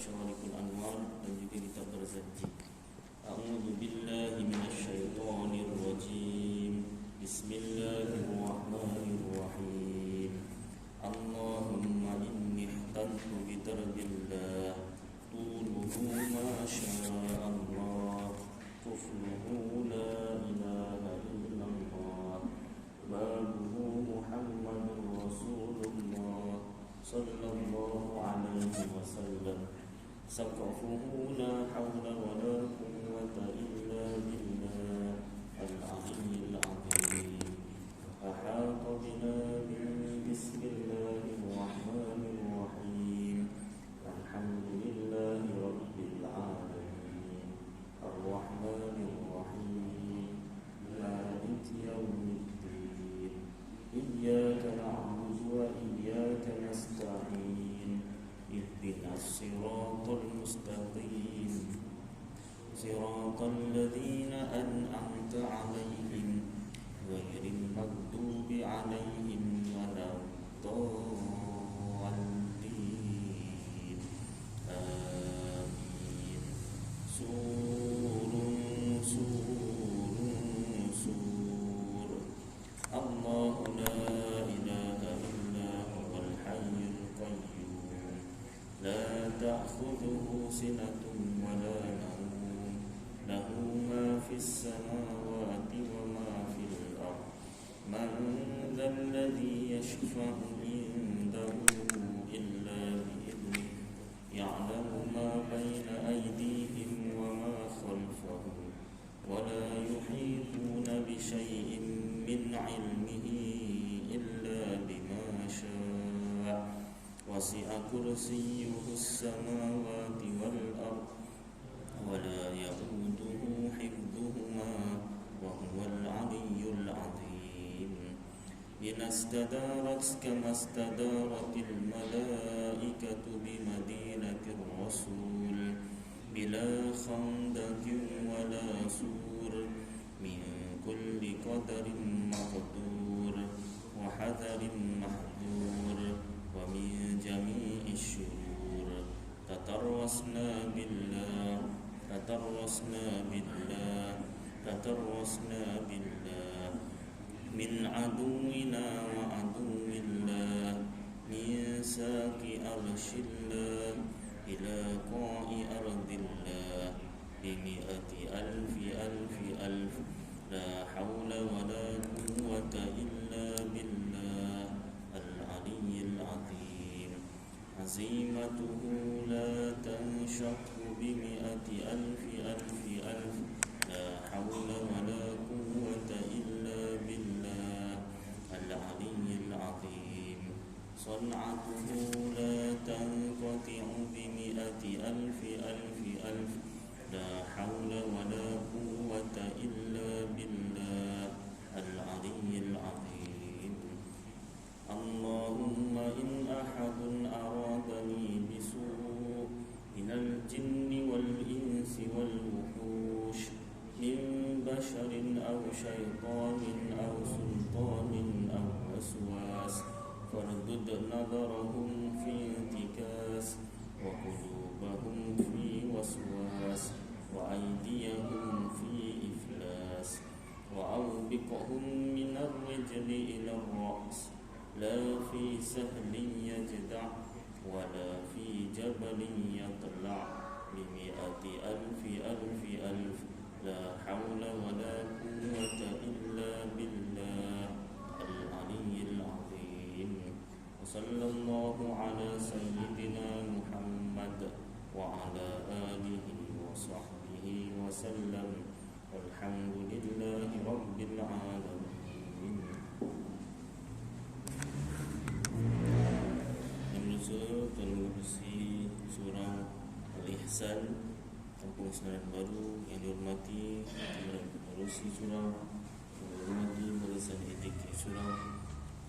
Syarikul Anwar dan juga kitab Barzanji. A'udzu billahi minasyaitonir rajim. Bismillahirrahmanirrahim. Allahumma inni ihtantu bidarbillah tuluhu ma sya'allah kufluhu la ilaha illallah babuhu Muhammadur Rasulullah sallallahu alaihi wasallam saqafuhu la hawla wa la quwwata illa billah al-aliyyil azim ahata bina bismillahirrahmanirrahim alhamdulillahi rabbil alamin arrahmanir rahim maliki yaumiddin iyyaka na'budu wa iyyaka nasta'in ihdinas siratal mustaqim siratal ladzina an'amta 'alaihim ghairil maghdubi 'alaihim waladdallin amin. Surun Allahu la ilaha illa huwal hayyul qayyum la ta'khudhuhu sinatun wa la nawm lahu ma fis samawati wa ma fil ardh man dhal ladzi yashfa'u indahu illa bi'idhnihi ya'lamu ma bayna aydihim wa ma khalfahum wa la yuhituna bi shay'in min 'ilmihi illa bima syaa wasi'a kursiyyuhu as-samawati wal ardh wa la ya'uduhu hifdhuhuma wa huwal 'aliyyul 'azim. Inastadarat kama istadaratil malaikatu bi madinatir rasul bila khandaqin wa la sur min kulli qadarin maqdur wa hadarin mahdur wa min jami'i syurur tatarrasna billah min aduwina wa aduwillah min saqi arshillah ila qa'i ardillah bimi'ati alfi la hawla wa la quwwata illa billah al-aliyyil azim. Azimatuhu la tanshaqu bimi'ati alfi la hawla wa la quwwata illa billah al-aliyyil azim. San'atuhu la tanqati'u bimi'ati alfi la hawla wa la quwwata illa billah al-aliyyil azim. Allahumma in ahadun aradani bisu' minal jinni wal insi wal wuhush min basharin aw syaitanin aw sultanin aw waswas fardud nadarahum fi intikas wa qulubahum fi waswas wa aydiyahum fi iflas wa awbiqhum min ar-rijli ila ar-ra's la fi sahlin yajda' wa la fi jabalin yatla' bimi'ati alfi la hawla wa la quwwata illa billah al-aliyyil azim. Wa sallallahu ala sayyidina Muhammad wa ala alihi wa sahbihi wa sallam walhamdulillahi rabbil alamin. Menerusi surah Al-Ihsan Kampung Senaran Baru yang dihormati, menerusi surah yang dihormati barisan edik surah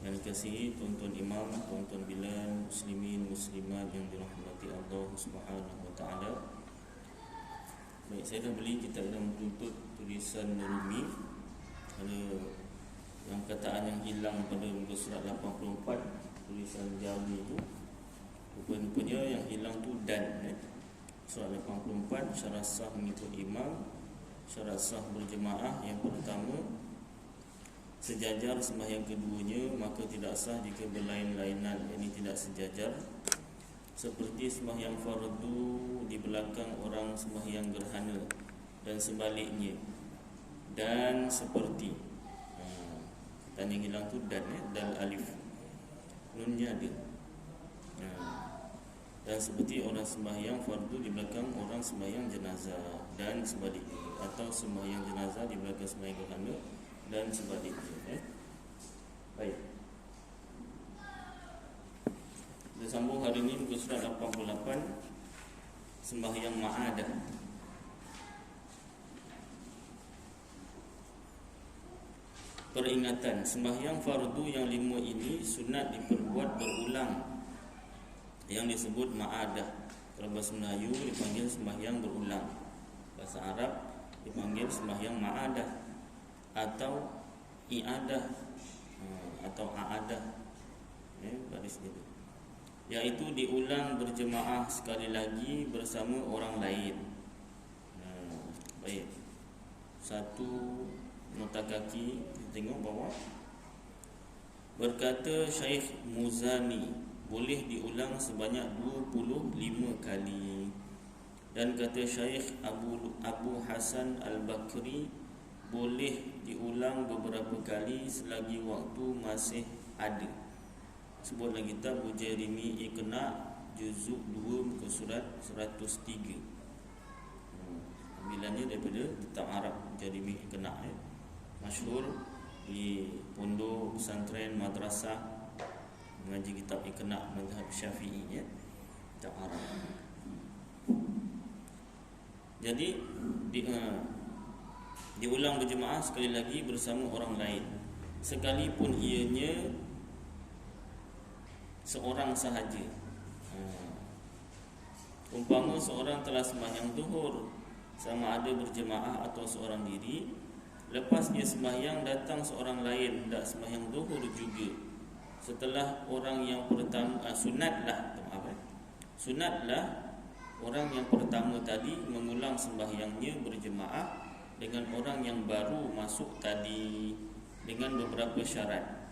yang dikasihi tuan-tuan imam, tuan-tuan bilal, muslimin, muslimat yang dirahmati Allah Subhanahu wa taala. Baik, saya dah beli kitab yang menuntut tulisan Rumi. Ada yang kataan yang hilang pada muka surat 84 tulisan Jami itu. Rupanya yang hilang tu dan Surat 84, syarat sah mengikut imam. Syarat sah berjemaah yang pertama, sejajar sembahyang keduanya, maka tidak sah jika berlain-lainan, ini tidak sejajar. Seperti sembahyang fardu di belakang orang sembahyang gerhana dan sebaliknya. Dan seperti tanda hilang tu dan dal alif, nunnya ada. Dan seperti orang sembahyang fardu di belakang orang sembahyang jenazah dan sebaliknya, atau sembahyang jenazah di belakang sembahyang gerhana dan sebaliknya. Baik. Kita sambung hari ini muka surat 88, sembahyang ma'adah. Peringatan, sembahyang fardu yang 5 ini sunat diperbuat berulang, yang disebut ma'adah. Kalau bahasa Melayu dipanggil sembahyang berulang, bahasa Arab dipanggil sembahyang ma'adah atau i'adah atau a'adah, baris itu, yaitu diulang berjemaah sekali lagi bersama orang lain. Baik, satu nota kaki, tengok bawah. Berkata Syekh Muzani, boleh diulang sebanyak 25 kali. Dan kata Syekh Abu Hasan Al-Bakri, boleh diulang beberapa kali selagi waktu masih ada. Sebut dalam kitab Bujairimi Iqna juzuk 2 muka surat 103. Ambilannya daripada kitab Arab Bujairimi Iqna, masyhur di pondok pesantren madrasah mengaji kitab Iqna mazhab Syafi'i, kitab Arab. Jadi diulang berjemaah sekali lagi bersama orang lain, sekalipun ianya seorang sahaja. Umpama seorang telah sembahyang zuhur, sama ada berjemaah atau seorang diri, lepas dia sembahyang datang seorang lain hendak sembahyang zuhur juga. Setelah orang yang pertama, sunatlah orang yang pertama tadi mengulang sembahyangnya berjemaah dengan orang yang baru masuk tadi, dengan beberapa syarat.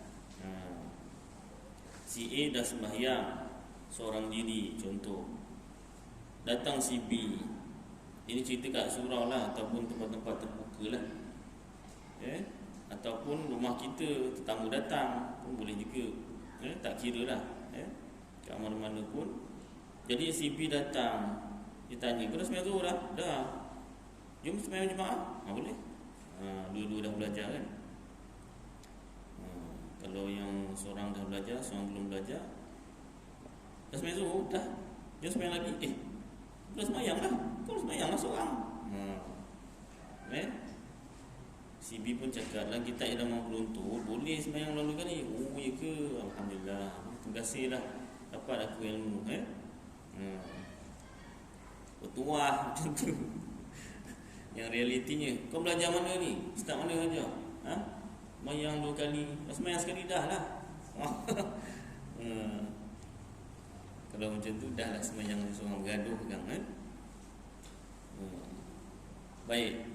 Si A dah sembahyang seorang diri, contoh. Datang si B. Ini cerita kat surau lah, ataupun tempat-tempat terbuka lah, ataupun rumah kita, tetamu datang pun boleh juga, tak kira lah, kat mana-mana pun. Jadi si B datang, dia tanya, kau dah sembahyang zuhur dah? Dah. Jom sembahyang jemaah? Boleh. Dua-dua dah belajar kan. Kalau yang seorang dah belajar, seorang belum belajar, dah sembahyang zuhur? Dah. Jom sembahyang lagi. Dah sembahyang dah. Kau sembahyang lah seorang. Si B pun cakap, dalam kitab yang dah beruntung, boleh sembahyang lalu kali. Oh ya ke? Alhamdulillah, terima kasih lah, dapat aku ilmu. Bertuah macam tu. Yang realitinya, kau belajar mana ni? Ustaz mana belajar? Sembahyang 2 kali. Sembahyang sekali dah lah. Kalau macam tu dah lah sembahyang seorang bergaduh kan. Baik.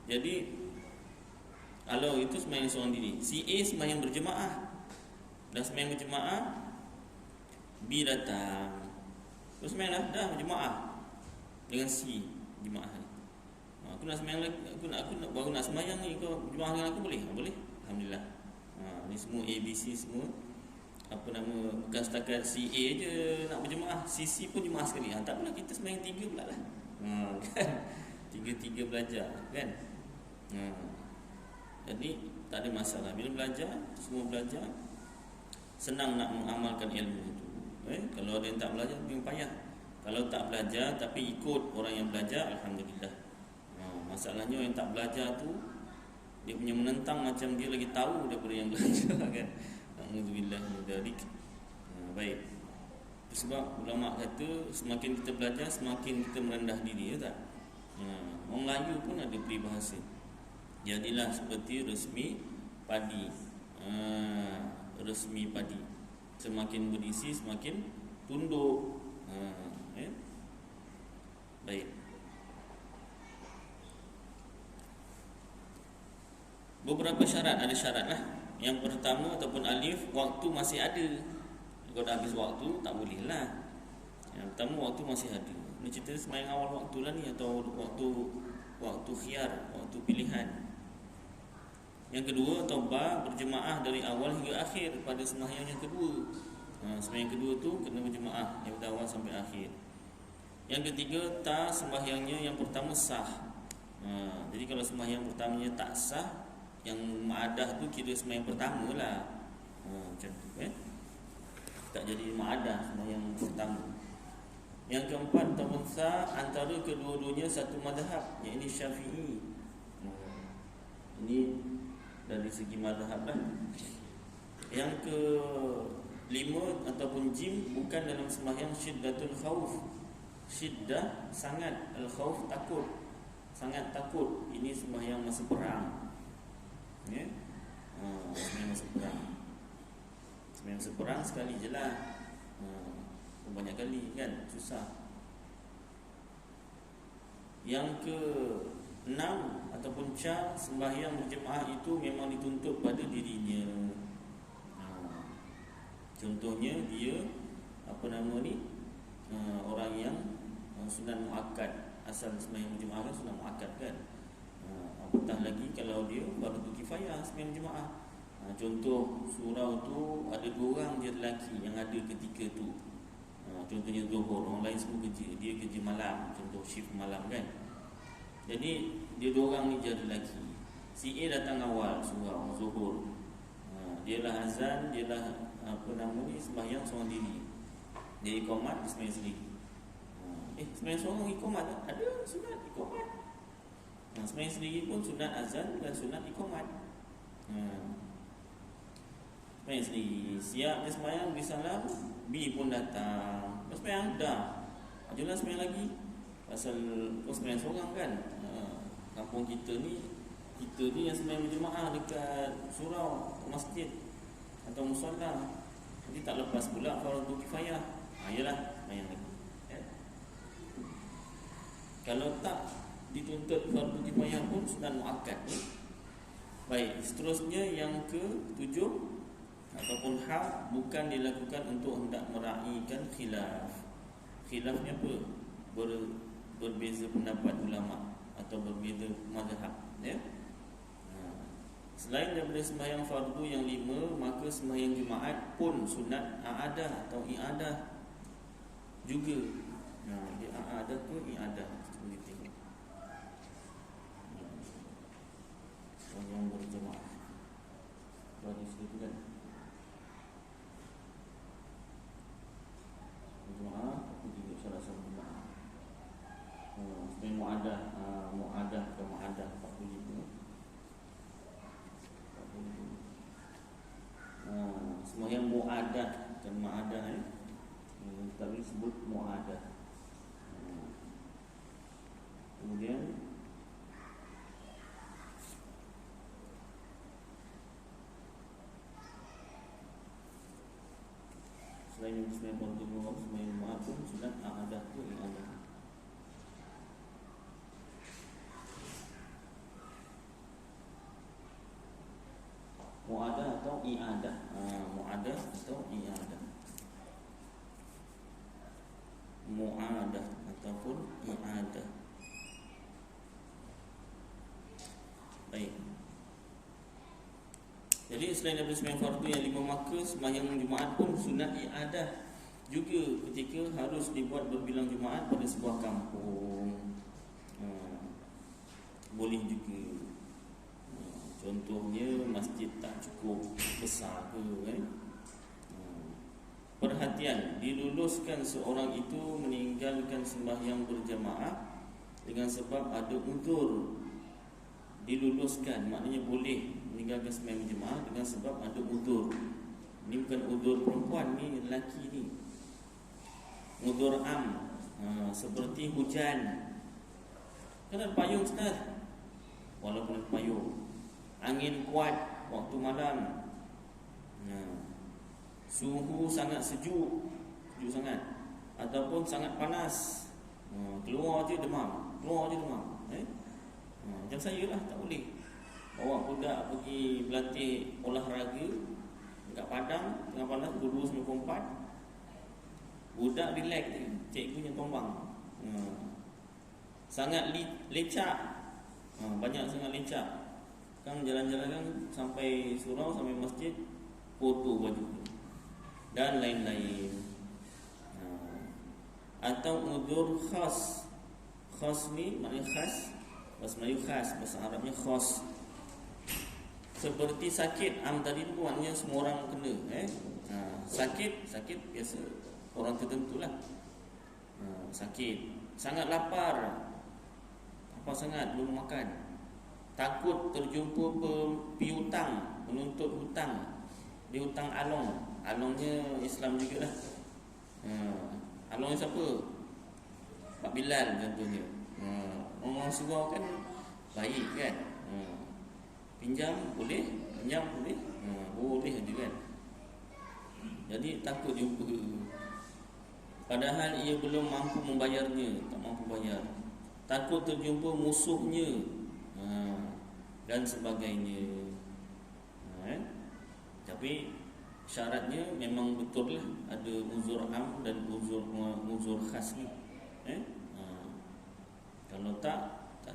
Jadi kalau itu sembahyang seorang diri, si A sembahyang berjemaah. Dah sembahyang berjemaah, B datang. Terus sembahyang dah berjemaah dengan C jemaah. Aku nak sembahyang lagi, aku nak baru nak sembahyang ni, kau berjemaah dengan aku boleh? Boleh. Alhamdulillah. Ni semua A, B, C semua bukan setakat si A je nak berjemaah, si C pun jemaah sekali. Tak apalah, kita sembahyang 3 pula lah. Kan? 3 belajar kan. Jadi tak ada masalah. Bila belajar, semua belajar, senang nak mengamalkan ilmu itu. Kalau ada yang tak belajar, memang payah. Kalau tak belajar tapi ikut orang yang belajar, alhamdulillah. Masalahnya yang tak belajar tu, dia punya menentang macam dia lagi tahu daripada yang belajar kan. Alhamdulillah dari. Baik. Sebab ulama kata semakin kita belajar, semakin kita merendah diri, ya tak? Orang Melayu pun ada peribahasa, jadilah seperti resmi padi. Resmi padi, semakin berisi semakin tunduk. Baik. Beberapa syarat, ada syarat lah. Yang pertama ataupun alif, waktu masih ada. Kalau dah habis waktu, tak boleh lah. Yang pertama, waktu masih ada. Ini cerita sembahyang awal waktu lah ni, atau waktu khiyar, waktu pilihan. Yang kedua, taubat berjemaah dari awal hingga akhir pada sembahyang yang kedua. Sembahyang kedua tu kena berjemaah dari awal sampai akhir. Yang ketiga, tak sembahyangnya yang pertama sah. Jadi kalau sembahyang pertamanya tak sah, yang ma'adah tu kira sembahyang pertama lah. Macam tu tak jadi ma'adah sembahyang pertama. Yang keempat, tamatsa antara kedua-duanya satu mazhab, iaitu Syafi'i. Ini dari segi mazhab lah. Yang kelima ataupun jim, bukan dalam sembahyang syiddatul khauf. Syiddah sangat, al-khauf takut, sangat takut. Ini sembahyang masa perang. Sembahyang masa perang. Sembahyang masa perang sekali je lah. Banyak kali kan, susah. Yang ke-6 ataupun ca, sembahyang berjemaah itu memang dituntut pada dirinya. Contohnya dia orang yang sunat muakkad, asal sembahyang berjemaah sunat muakkad kan. Apatah lagi kalau dia fardu kifayah sembahyang berjemaah. Contoh surau tu ada 2 orang je lelaki yang ada ketika tu. Contohnya Zuhur, orang lain semua kerja, dia kerja malam, contoh shift malam kan. Jadi dia 2 orang ni je lelaki. Si A datang awal surau Zuhur. Dia lah azan, dia lah sembahyang seorang diri. Dia iqamat, dia sembahyang sendiri. Sembahyang seorang iqamat tak? Ada sunat iqamat. Sembahyang sendiri pun sunat azan dan sunat iqamat. Sembahyang sendiri, siap dia sembahyang, beri salam, B pun datang. Lepas sembahyang dah, ajulah sembahyang lagi. Pasal kau sembahyang seorang kan. Kampung kita ni yang sembahyang berjemaah dekat surau, masjid atau musalla. Jadi tak lepas pula fardu kifayah. Yalah, sembahyang lagi. Kalau tak dituntut fardu kifayah pun sunat muakkad. Baik, seterusnya yang ke-7 ataupun hak, bukan dilakukan untuk hendak meraihkan khilaf. Khilafnya apa? Berbeza pendapat ulama atau berbeza mazhab, ya. Selain daripada sembahyang fardu yang 5, maka sembahyang Jumaat pun sunat a'adah atau i'adah juga. Dia a'adah tu i'adah. Kita tengok. Sembahyang berjemaah. Baris itu kan. Jemaah, aku juga salah satu jemaah. Sembahyang mu'adah ke mu'adah 45. Sembahyang mu'adah dan mu'adah tapi sebut mu'adah. Kemudian selain sembahyang fardu sembahyang Jumaat pun sunat a'adah tu i'adah. Mu'adah atau i'adah. Mu'adah atau i'adah. Mu'adah ataupun i'adah. Baik. Jadi selain daripada sembahyang fardu yang 5, maka sembahyang Jumaat pun sunat i'adah juga ketika harus dibuat berbilang Jumaat pada sebuah kampung. Boleh juga. Contohnya masjid tak cukup besar ke kan. Perhatian, diluluskan seorang itu meninggalkan sembahyang berjamaah dengan sebab ada uzur. Diluluskan maknanya boleh meninggalkan sembahyang berjamaah dengan sebab ada uzur. Ini bukan uzur perempuan, ni lelaki ni. Uzur am, seperti hujan. Kan ada payung Ustaz. Walaupun ada payung, angin kuat waktu malam, suhu sangat sejuk sangat, ataupun sangat panas, Keluar je demam. Macam saya lah, tak boleh bawa budak pergi berlatih olahraga dekat padang tengah panas 22.94. Budak relax je, cikgunya tombang. Sangat lecak. Banyak sangat lecak. Kan jalan-jalan kan sampai surau, sampai masjid, foto baju tu dan lain-lain. Atau uzur khas. Khas ni maknanya khas. Bahasa Melayu khas, bahasa Arabnya khas. Seperti sakit, tadi tu maknanya semua orang kena. Sakit biasa orang tertentu lah. Sakit, sangat lapar, apa sangat belum makan. Takut terjumpa piutang, menuntut hutang. Dia hutang along. Alongnya Islam juga lah. Alongnya siapa? Pak Bilal contohnya. Orang surau kan baik kan. Pinjam boleh, pinjam boleh. Boleh je kan. Jadi takut jumpa. Padahal ia belum mampu membayarnya, tak mampu bayar. Takut terjumpa musuhnya, dan sebagainya. Tapi syaratnya memang betul lah, ada uzur am dan uzur khas ni. Kalau tak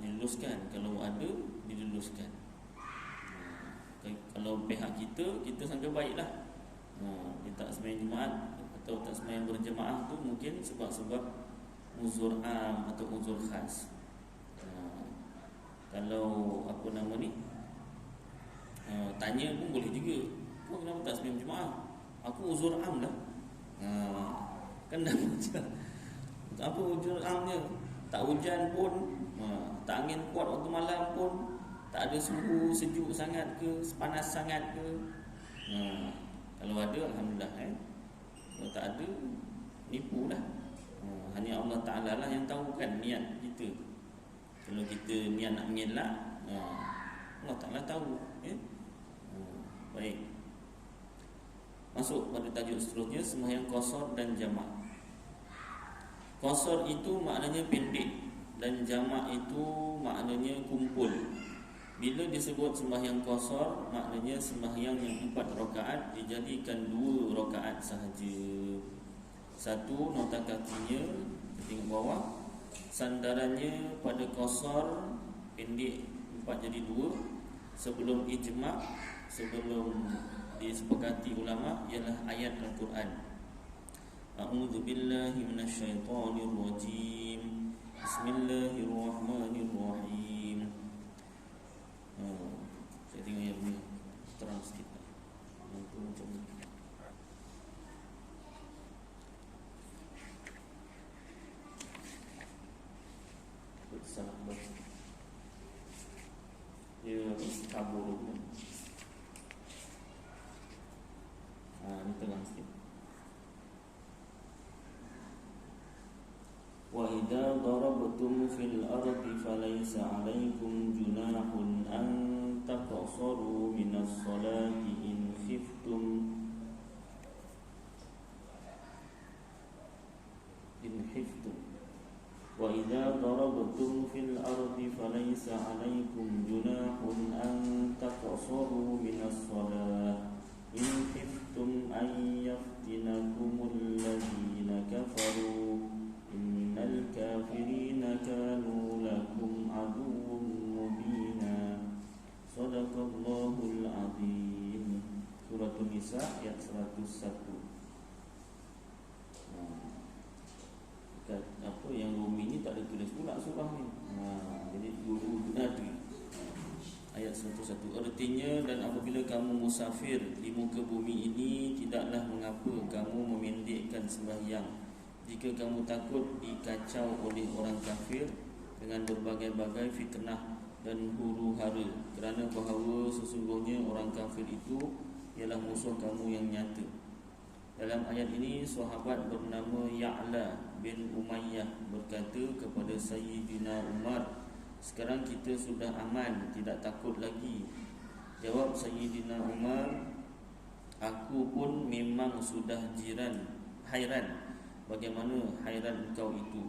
diluluskan. Kalau ada, diluluskan. Kalau pihak kita sangka baiklah. Dia tak sembahyang Jumaat atau tak sembahyang berjemaah tu mungkin sebab uzur am atau uzur khas. Kalau apa nama ni, tanya pun boleh juga. Kau kenapa tak sembahyang Jumaat? Aku uzur am lah. Kan dah macam apa uzur amnya? Tak hujan pun, tak angin kuat waktu malam pun, tak ada suhu sejuk sangat ke, panas sangat ke. Kalau ada, alhamdulillah. Kalau tak ada, nipu lah. Hanya Allah Ta'ala lah yang tahu kan niat kita. Kalau kita niat nak mengelak, Allah Ta'ala tahu. Baik. Masuk pada tajuk seterusnya, sembahyang qasar dan jamak. Qasar itu maknanya pendek dan jamak itu maknanya kumpul. Bila disebut sembahyang qasar, maknanya sembahyang yang 4 rakaat dijadikan 2 rakaat sahaja. Satu, nota kakinya tengok bawah, sandarannya pada qasar pendek 4 jadi 2. Sebelum ijma', sebelum disepakati ulama, ialah ayat Al-Quran. A'udzu billahi minasyaitonir rajim. Bismillahirrahmanirrahim. Saya tengok yang ni terang sikit. Nampak macam ni. Salah baca. Dia kabur ni. Ni terang sikit. وَإِذَا ضَرَبْتُمْ فِي الْأَرْضِ فَلَيْسَ عَلَيْكُمْ جُنَاحٌ أَن تَقْصُرُوا مِنَ الصَّلَاةِ إِنْ خِفْتُمْ وَإِذَا ضَرَبْتُمْ فِي الْأَرْضِ فَلَيْسَ عَلَيْكُمْ جُنَاحٌ أَن تَقْصُرُوا مِنَ الصَّلَاةِ إِنْ خِفْتُمْ أَن يَفْتِنَكُمُ الَّذِينَ كَفَرُوا إِنَّ الْكَافِرِينَ كَانُوا لَكُمْ عَدُوًّا مُبِينًا. صدق الله العظيم. Surah An-Nisa ayat 101. Apa yang Rumi ni tak ada tulis pula surah ni. Jadi dulu ada ayat 101. Artinya, dan apabila kamu musafir di muka bumi ini, tidaklah mengapa kamu memendekkan sembahyang jika kamu takut dikacau oleh orang kafir dengan berbagai-bagai fitnah dan huru-hara, kerana bahawa sesungguhnya orang kafir itu ialah musuh kamu yang nyata. Dalam ayat ini, sahabat bernama Ya'la bin Umayyah berkata kepada Sayyidina Umar, "Sekarang kita sudah aman, tidak takut lagi." Jawab Sayyidina Umar, "Aku pun memang sudah hairan. Bagaimana hairan engkau itu?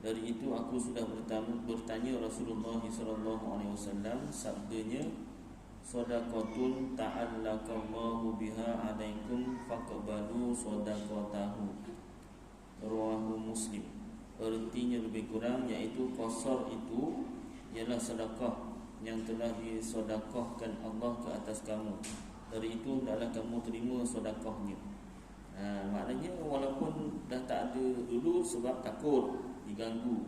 Dari itu aku sudah bertanya Rasulullah SAW. Sabdanya, Sadaqatun ta'allakallahu biha alaikum faqbalu sadaqatahu. Rawahu Muslim. Artinya lebih kurang iaitu qasar itu ialah sedekah yang telah disedekahkan Allah ke atas kamu. Dari itu hendaklah kamu terima sedekahnya. Maknanya walaupun dah tak ada dulu sebab takut diganggu,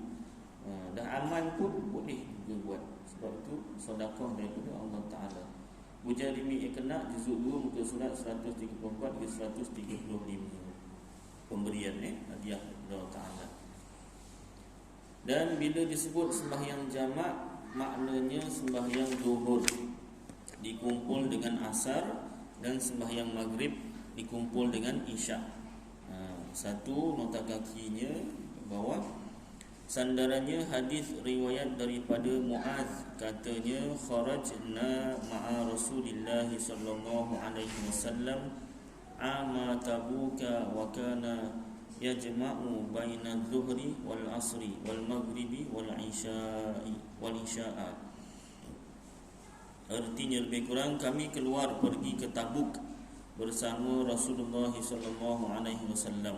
dah aman pun boleh juga buat. Sebab itu sedekah daripada Allah Ta'ala. Bujarimi Iqna juzuk 2 muka surat 134 hingga 135. Pemberian hadiah Allah Ta'ala. Dan bila disebut sembahyang jamak, maknanya sembahyang zuhur dikumpul dengan asar, dan sembahyang maghrib dikumpul dengan isyak. Satu nota kakinya bawah, sandarannya hadis riwayat daripada Muaz, katanya kharajna ma'a Rasulillah sallallahu alaihi wasallam ama Tabuka wa kana yajma'u baina adh-dhuhri wal asri wal maghribi wal isya'a. Artinya lebih kurang kami keluar pergi ke Tabuk bersama Rasulullah SAW.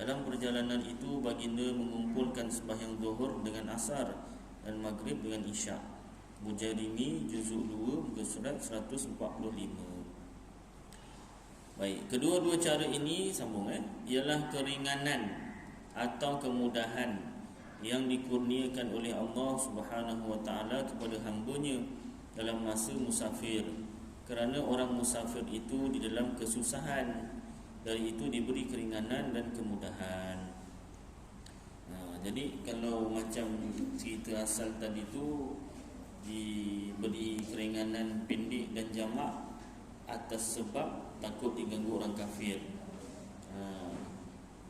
Dalam perjalanan itu baginda mengumpulkan sembahyang zuhur dengan asar dan maghrib dengan isyak. Bujarimi juzuk 2 muka surat 145. Baik, kedua-dua cara ini sambung ialah keringanan atau kemudahan yang dikurniakan oleh Allah Subhanahu wa taala kepada hamba-Nya dalam masa musafir. Kerana orang musafir itu di dalam kesusahan, dari itu diberi keringanan dan kemudahan. Jadi kalau macam cerita asal tadi tu diberi keringanan pendek dan jamak atas sebab takut diganggu orang kafir.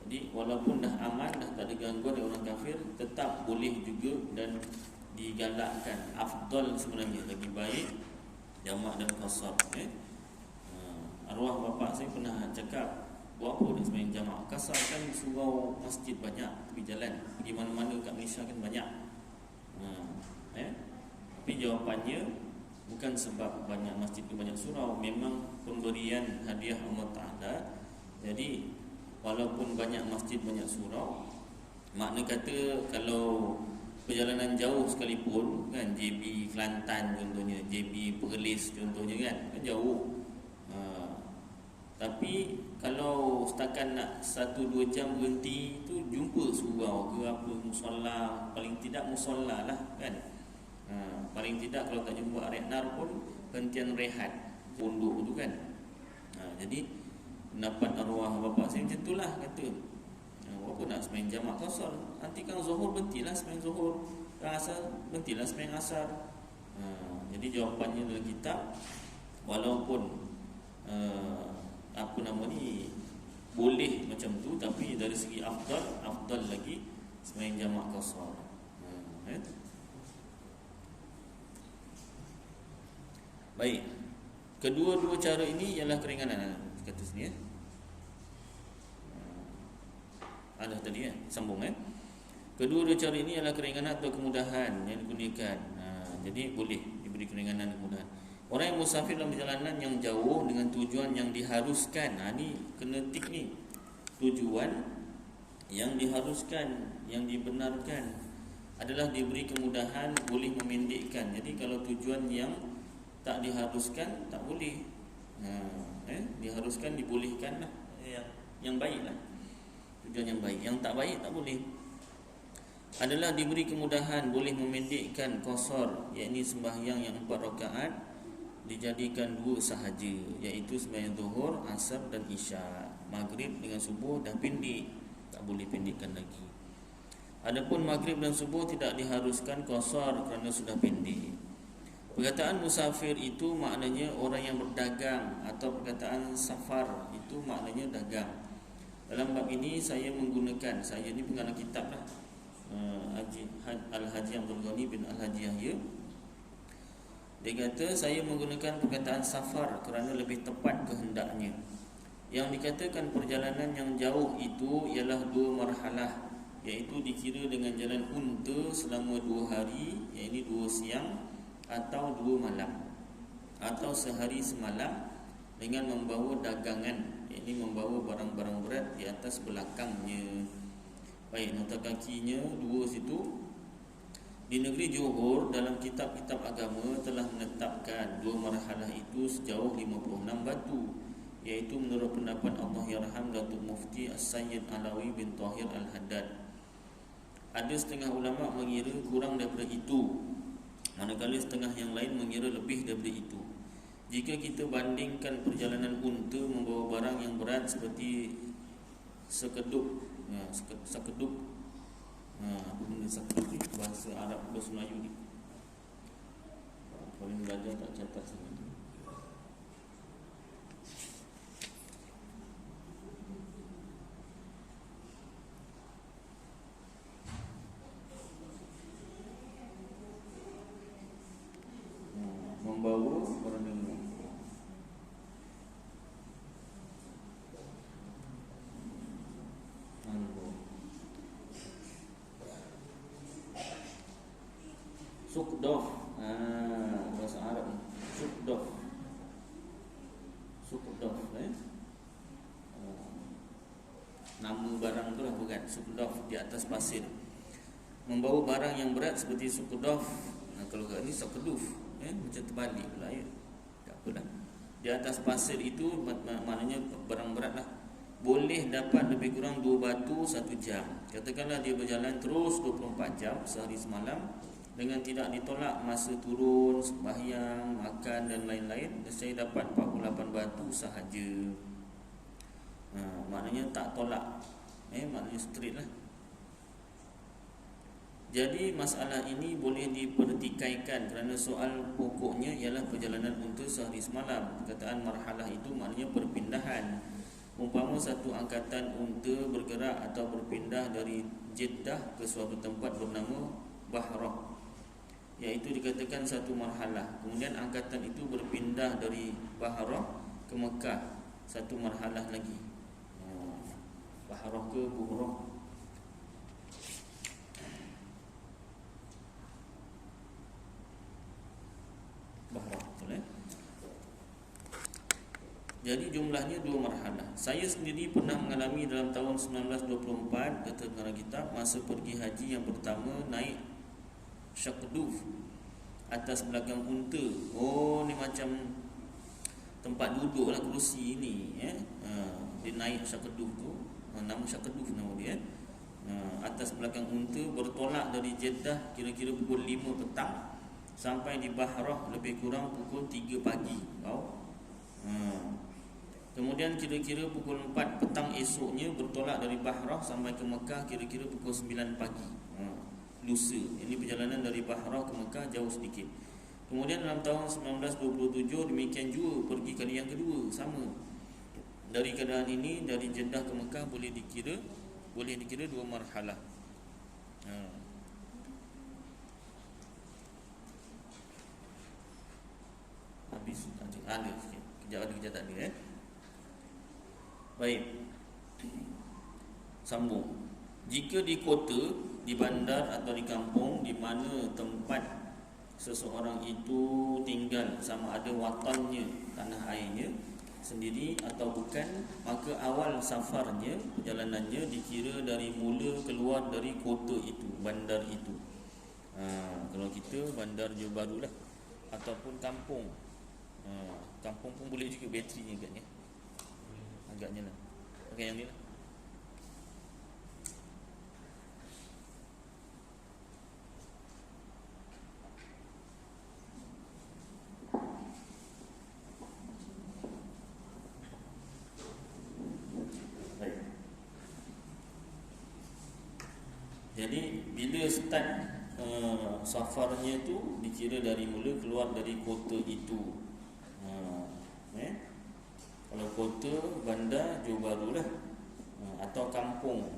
Jadi walaupun dah aman, dah tak ada gangguan dari orang kafir, tetap boleh juga dan digalakkan. Afdal sebenarnya, lagi baik jamak dan qasar. Arwah bapa saya pernah cakap, buat apa dia sembahyang jamak? Qasar kan surau masjid banyak, tepi jalan, pergi mana-mana kat Malaysia kan banyak. Tapi jawapannya bukan sebab banyak masjid ke banyak surau, memang pemberian hadiah Allah Ta'ala. Jadi walaupun banyak masjid banyak surau, makna kata kalau perjalanan jauh sekalipun kan, JB Kelantan contohnya, JB Perlis contohnya kan jauh. Tapi kalau setakat nak 1-2 jam berhenti tu, jumpa surau ke apa, musola, paling tidak musola lah kan. Paling tidak kalau tak jumpa arenar pun hentian rehat pondok tu kan. Jadi pendapat arwah bapa saya macam itulah, kata apa nak sembahyang jamak qasar, nanti kan zuhur berhentilah sembahyang zuhur, kan asar berhentilah sembahyang asar. Jadi jawapannya dalam kitab, walaupun boleh macam tu, tapi dari segi afdal lagi sembahyang jamak qasar. Baik, kedua-dua cara ini ialah keringanan, kata sini ada tadi sambung kedua-dua cara ini ialah keringanan atau kemudahan yang dikurniakan. Jadi boleh diberi keringanan dan kemudahan. Orang yang musafir dalam perjalanan yang jauh dengan tujuan yang diharuskan, ni kena tik ni, tujuan yang diharuskan, yang dibenarkan adalah diberi kemudahan, boleh memendekkan. Jadi kalau tujuan yang tak diharuskan tak boleh. Diharuskan, dibolehkan lah, yang baik lah, tujuan yang baik. Yang tak baik tak boleh. Adalah diberi kemudahan, boleh memendekkan qasar, iaitu sembahyang yang 4 rakaat dijadikan 2 sahaja, iaitu sembahyang zuhur, asar dan isyak. Maghrib dengan subuh dah pendek, tak boleh pendekkan lagi. Adapun maghrib dan subuh tidak diharuskan qasar kerana sudah pendek. Perkataan musafir itu maknanya orang yang berdagang, atau perkataan safar itu maknanya dagang. Dalam bab ini saya ni pengarang kitab lah, Al-Haji Abdul Ghani bin Al-Haji Yahya. Dia kata saya menggunakan perkataan safar kerana lebih tepat kehendaknya. Yang dikatakan perjalanan yang jauh itu ialah 2 marhalah. iaitu dikira dengan jalan unta selama 2 hari, iaitu 2 siang atau 2 malam, atau sehari semalam dengan membawa dagangan, iaitu membawa barang-barang berat di atas belakangnya. Baik, nota kakinya 2 situ. Di negeri Johor, dalam kitab-kitab agama telah menetapkan 2 marhalah itu sejauh 56 batu, iaitu menurut pendapat Allahyarham Datuk Mufti As-Sayyid Alawi bin Tahir Al-Haddad. Ada setengah ulama mengira kurang daripada itu, manakala setengah yang lain mengira lebih daripada itu. Jika kita bandingkan perjalanan unta membawa barang yang berat seperti sekeduk, sekeduk, apa benda sekeduk ni? Bahasa Arab, bahasa Melayu ni. Kalau belajar tak catat sini. Membawa orang dengar. Sukdof, bahasa Arab ni. Sukdof, sukdof, nama barang tu lah, bukan sukdof, di atas pasir. Membawa barang yang berat seperti sukdof. Kalau kat ni sakeduf, macam terbalik pula ya. Tak apalah. Di atas pasir itu maknanya barang berat lah. Boleh dapat lebih kurang 2 batu 1 jam. Katakanlah dia berjalan terus 24 jam sehari semalam dengan tidak ditolak masa turun, sembahyang, makan dan lain-lain, saya dapat 48 batu sahaja. Maknanya tak tolak, maknanya straight lah. Jadi masalah ini boleh dipertikaikan kerana soal pokoknya ialah perjalanan unta sehari semalam. Perkataan marhalah itu maknanya perpindahan. Umpama satu angkatan unta bergerak atau berpindah dari Jeddah ke suatu tempat bernama Bahrah, iaitu dikatakan satu marhalah. Kemudian angkatan itu berpindah dari Bahrah ke Mekah, satu marhalah lagi. Bahrah ke Buhrah. Bahrah, betul Jadi jumlahnya 2 marhalah. Saya sendiri pernah mengalami dalam tahun 1924, kata pengarang kitab, masa pergi haji yang pertama naik syakduf atas belakang unta. Oh, ni macam tempat duduk lah, kerusi ni, dia naik syakduf tu, nama syakduf nama dia. Atas belakang unta, bertolak dari Jeddah kira-kira pukul 5 petang sampai di Bahrah lebih kurang pukul 3 pagi. Kemudian kira-kira pukul 4 petang esoknya bertolak dari Bahrah sampai ke Mekah kira-kira pukul 9 pagi. Lusa. Ini perjalanan dari Bahrah ke Mekah jauh sedikit. Kemudian dalam tahun 1927 demikian juga pergi kali yang kedua, sama. Dari keadaan ini, dari Jeddah ke Mekah boleh dikira 2 marhalah. Habis ada sikit. Kejap ada, kejap tak ada. Baik. Sambung. Jika di kota, di bandar atau di kampung, di mana tempat seseorang itu tinggal, sama ada watannya, tanah airnya sendiri atau bukan, maka awal safarnya, perjalanannya dikira dari mula keluar dari kota itu, bandar itu. Kalau kita bandar Johor Bahru lah, ataupun kampung. Kampung pun boleh juga bateri agaknya. Agaknya lah. Okey, yang ni lah. Jadi bila start safarnya tu dikira dari mula keluar dari kota itu. Kalau kota, bandar Johor Bahru lah, atau kampung.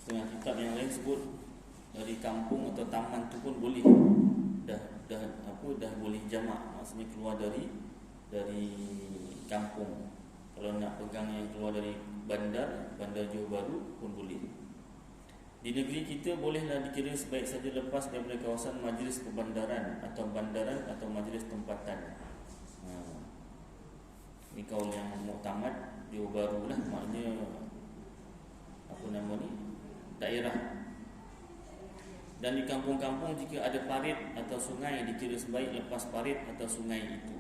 Setengah kitab yang lain sebut dari kampung atau taman tu pun boleh. Dah boleh jamak, maksudnya keluar dari kampung. Kalau nak pegang yang keluar dari bandar Johor Bahru pun boleh. Di negeri kita bolehlah dikira sebaik saja lepas daripada kawasan majlis perbandaran atau bandaran atau majlis tempatan. Ini kaul yang muktamad Johor Bahru lah, maknanya apa nama ni, daerah. Dan di kampung-kampung jika ada parit atau sungai dikira sebaik lepas parit atau sungai itu,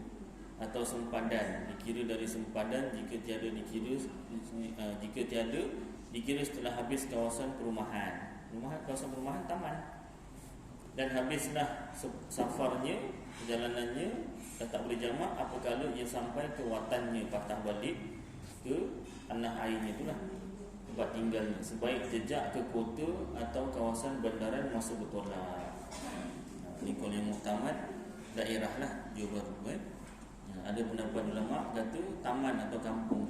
atau sempadan dikira dari sempadan jika tiada dikira setelah habis kawasan perumahan. Kawasan perumahan taman. Dan habislah safarnya, perjalanannya, dah tak boleh jamak apabila ia sampai ke watannya, patah balik ke tanah airnya, itulah tempat tinggalnya, sebaik jejak ke kota atau kawasan bandaran masa bertolak. Ini kalau yang muktamad daerah lah Johor Bahru. Ada pendapat ulama kata taman atau kampung.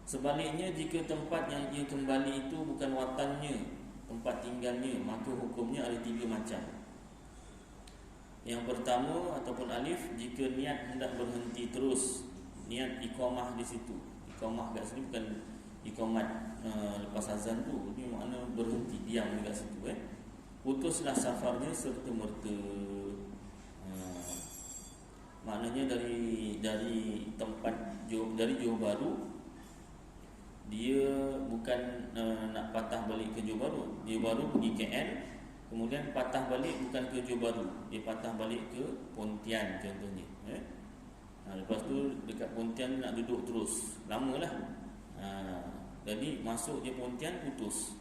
Sebaliknya, jika tempat yang ia kembali itu bukan watannya, tempat tinggalnya, maka hukumnya ada 3 macam. Yang pertama ataupun alif, jika niat hendak berhenti terus, niat iqamah di situ. Iqamah kat sini bukan iqamat lepas azan tu, ini makna berhenti, diam dekat situ. Putuslah safarnya serta merta. Maknanya dari tempat dari Johor Bahru, dia bukan nak patah balik ke Johor Bahru. Dia baru pergi KL, kemudian patah balik bukan ke Johor Bahru, dia patah balik ke Pontian contohnya. Lepas tu dekat Pontian nak duduk terus, lamalah. Jadi masuk je Pontian, putus.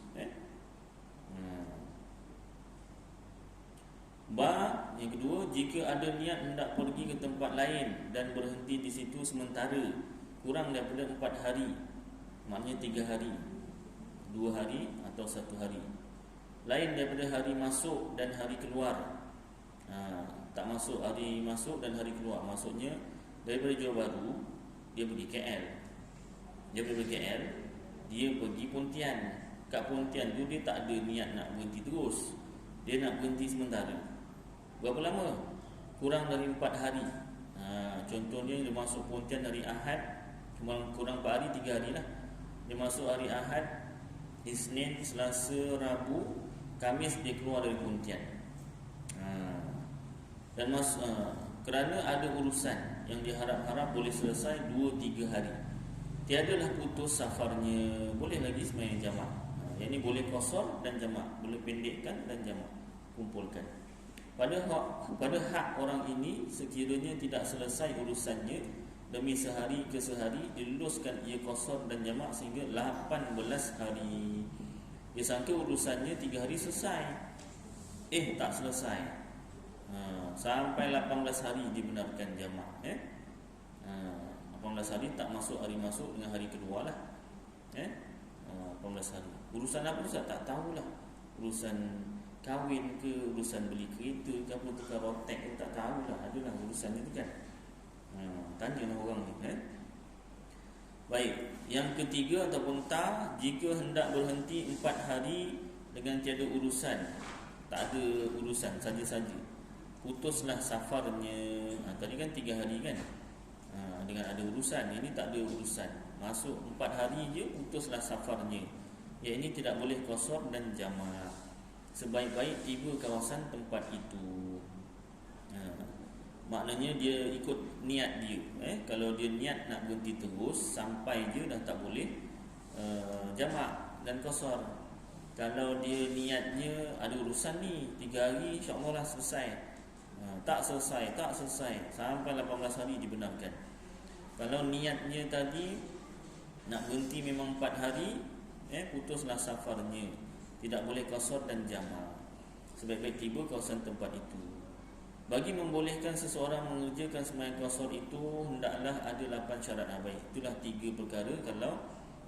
Yang kedua, jika ada niat hendak pergi ke tempat lain dan berhenti di situ sementara kurang daripada 4 hari, maknanya 3 hari, 2 hari atau 1 hari, lain daripada hari masuk dan hari keluar. Tak masuk hari masuk dan hari keluar, maksudnya daripada Johor Bahru dia pergi KL, dia pergi Pontian. Kat Pontian tu dia tak ada niat nak berhenti terus, dia nak berhenti sementara. Berapa lama? Kurang dari 4 hari. Contohnya dia masuk Pontian hari Ahad, kurang 4 hari, 3 hari lah. Dia masuk hari Ahad, Isnin, Selasa, Rabu, Khamis dia keluar dari Pontian. Dan kerana ada urusan yang diharap-harap boleh selesai 2-3 hari, tiadalah putus safarnya, boleh lagi sembahyang jamak. Yang ini boleh qasar dan jamak, boleh pendekkan dan jamak, kumpulkan. Pada hak orang ini, sekiranya tidak selesai urusannya demi sehari ke sehari, diluluskan ia qasar dan jamak sehingga 18 hari. Dia sangka urusannya 3 hari selesai, tak selesai. Sampai 18 hari dibenarkan jamak. 18 hari tak masuk hari masuk dengan hari kedua lah. 18 hari. Urusan apa Ustaz? Tak tahulah. Urusan kahwin ke, urusan beli kereta ke, apa tukar rotek ke, tak tahulah. Adalah urusan itu kan. Tanyalah orang ni. Baik. Yang ketiga ataupun ta, jika hendak berhenti 4 hari dengan tiada urusan, tak ada urusan, saja-saja, putuslah safarnya. Tadi kan 3 hari kan, dengan ada urusan. Ini tak ada urusan, masuk 4 hari je, putuslah safarnya. Ini tidak boleh qasar dan jamak. Sebaik-baik tiba kawasan tempat itu. Maknanya dia ikut niat dia. Kalau dia niat nak berhenti terus, sampai je dah tak boleh jamak dan qasar. Kalau dia niatnya ada urusan ni 3 hari, insya-Allah lah selesai. Tak selesai sampai 18 hari dibenarkan. Kalau niatnya tadi nak berhenti memang 4 hari, putuslah safarnya. Tidak boleh qasar dan jamak. Sebaik-baik tiba kawasan tempat itu. Bagi membolehkan seseorang mengerjakan sembahyang qasar itu, hendaklah ada 8 syarat. Baik, itulah 3 perkara kalau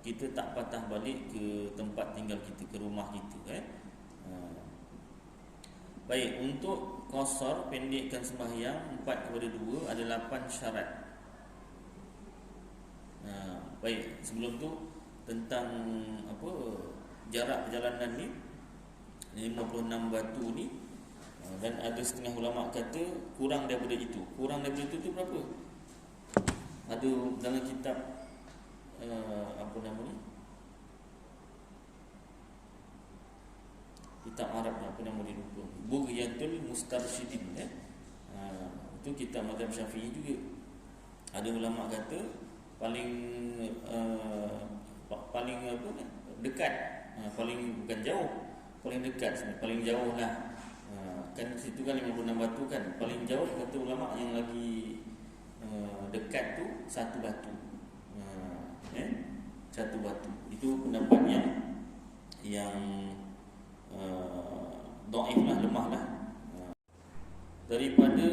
kita tak patah balik ke tempat tinggal kita, ke rumah kita. Baik, untuk qasar, pendekkan sembahyang 4 kepada 2, ada 8 syarat. Baik, sebelum tu tentang jarak perjalanan ni 56 batu ni, dan ada setengah ulama kata kurang daripada itu. Kurang daripada itu tu berapa? Ada dalam kitab apa nama ni? Kitab Arab apa nama dia lupa. Bughyatul Mustarsyidin itu kitab mazhab Syafi'i juga. Ada ulama kata paling paling apa ni? Dekat, paling bukan jauh, paling dekat sebenarnya, paling jauh lah. Kan situ kan 56 batu kan. Paling jauh kata ulama yang lagi dekat tu satu batu. Satu batu. Itu pendapat yang dhaif lah, lemah lah. Daripada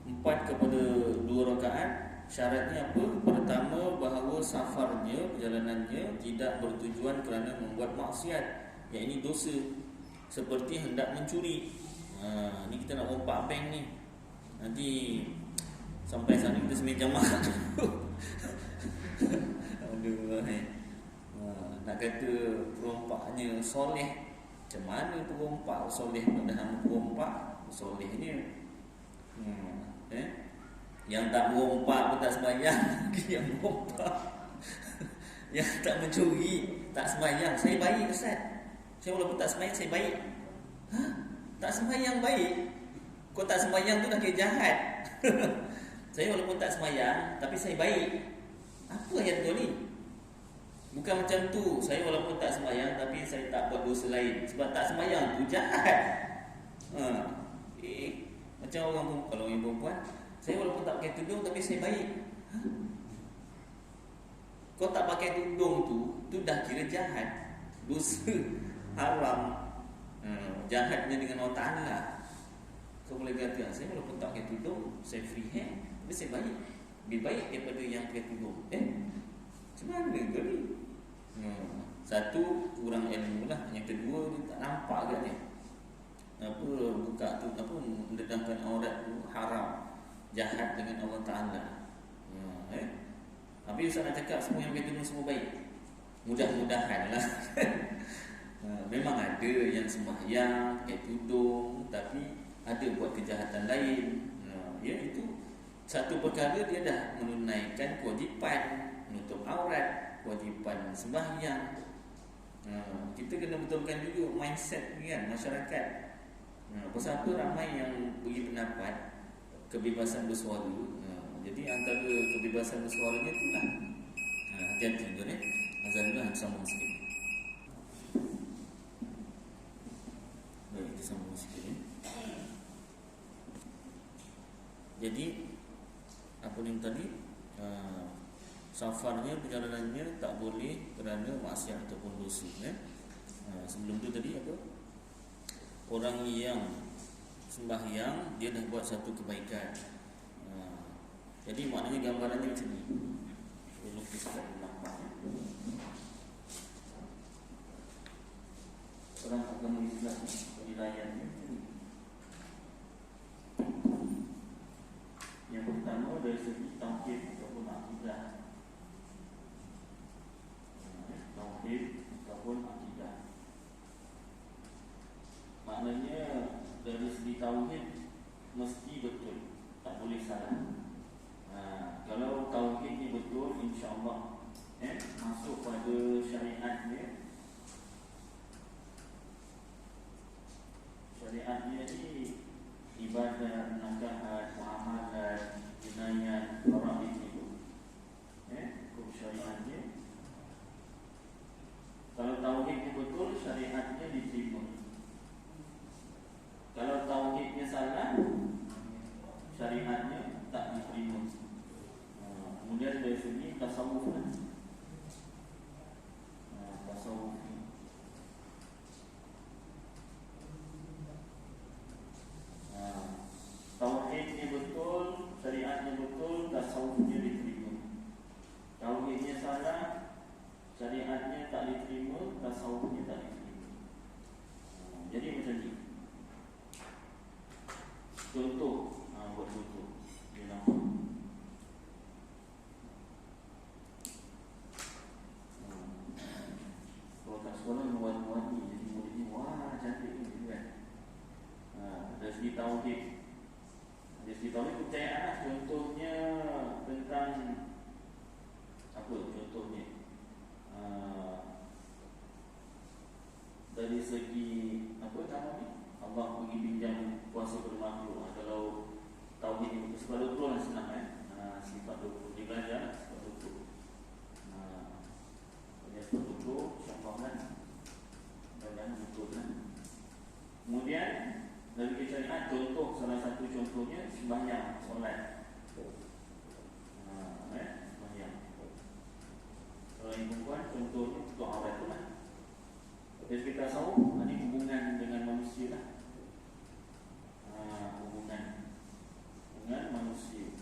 4 kepada 2 rakaat, syaratnya apa? Pertama, bahawa safarnya, perjalanannya tidak bertujuan kerana membuat maksiat, yang ini dosa, seperti hendak mencuri. Ni kita nak rompak bank ni, nanti sampai sana kita sembahyang jamaah. Aduh, nak kata perompaknya soleh, macam mana perompak soleh padahal perompak solehnya yang tak berompak pun tak sembahyang, yang berompak yang tak mencuri tak sembahyang. Saya baik Ustaz, saya walaupun tak sembahyang saya baik. Tak sembahyang baik? Kau tak sembahyang tu dah kira jahat. Saya walaupun tak sembahyang tapi saya baik. Apa yang tu ni? Bukan macam tu. Saya walaupun tak sembahyang tapi saya tak buat dosa lain. Sebab tak sembahyang tu jahat. Macam orang kalau orang perempuan, saya walaupun tak pakai tudung tapi saya baik. Kau tak pakai tudung tu dah kira jahat, dosa, haram. Jahatnya dengan Allah Ta'ala. Kau boleh kata saya walaupun tak pakai tudung, saya free hand, tapi saya baik. Lebih baik daripada yang pakai tudung. Macam mana ke ni? Satu, kurang ilmu lah. Yang kedua, dia tak nampak ke ni, apa buka tu, apa mendedahkan aurat tu haram, jahat dengan Allah Ta'ala. Habis Ustaz nak cakap semua yang pakai tudung semua baik? Mudah-mudahan lah. Memang ada yang sembahyang pakai tudung tapi ada buat kejahatan lain. Itu satu perkara, dia dah menunaikan kewajipan menutup aurat, kewajipan sembahyang. Kita kena betulkan juga mindset ni kan, masyarakat. Pasal apa ramai yang beri pendapat kebebasan bersuara. Jadi antara kebebasan bersuaranya tu lah. Hati-hati tu ni. Azan dulu, sambung sikit. Baik, kita sambung sikit ni. Jadi apa ni tadi? Safarnya, perjalanannya tak boleh kerana maksiat ataupun dosa. Sebelum tu tadi apa? Orang yang sembahyang dia dah buat satu kebaikan. Jadi maknanya gambarannya macam ni. Saya lukiskan nampaknya. Orang agama Islam penilaiannya yang pertama dari segi tauhid ataupun akidah. Tauhid ataupun akidah, maknanya dari segi tauhid mesti betul, tak boleh salah. Kalau tauhidnya betul, insya-Allah masuk pada syariatnya. Syariatnya ni ibadat, nakahat, muamalat, jinayat, orang itu. Hukum syariatnya. Kalau tauhidnya betul, syariatnya diterima. Kalau tauhidnya salah, syariatnya tak diterima. Kemudian dari segi tasawuf, tasawuf tauhidnya betul, syariatnya betul, tasawufnya diterima. Tauhidnya salah, syariatnya tak diterima, tasawufnya tak diterima. Jadi macam ni. Contoh, buat contoh. Dia nampak. Kalau kat sekolah muat-muat ni, jadi murid ni, wah cantik ni kan. Dari segi tauhid, dari segi tauhid kepercayaan lah. Contohnya tentang apa contohnya, dari segi apa namanya, Allah bagi pinjam kuasa bermakhluk. Kalau tauhid sifat 20 lah senang sifat 20 dia belajar sifat 20. Belajar sifat 20 contoh kan, belajar betul kan. Kemudian dari syariat, contoh salah satu contohnya sembahyang, solat. Sembahyang. Kalau yang perempuan contohnya tutup aurat tu lah. Jadi kita tahu ini hubungan dengan manusia lah. Hubungan dengan manusia.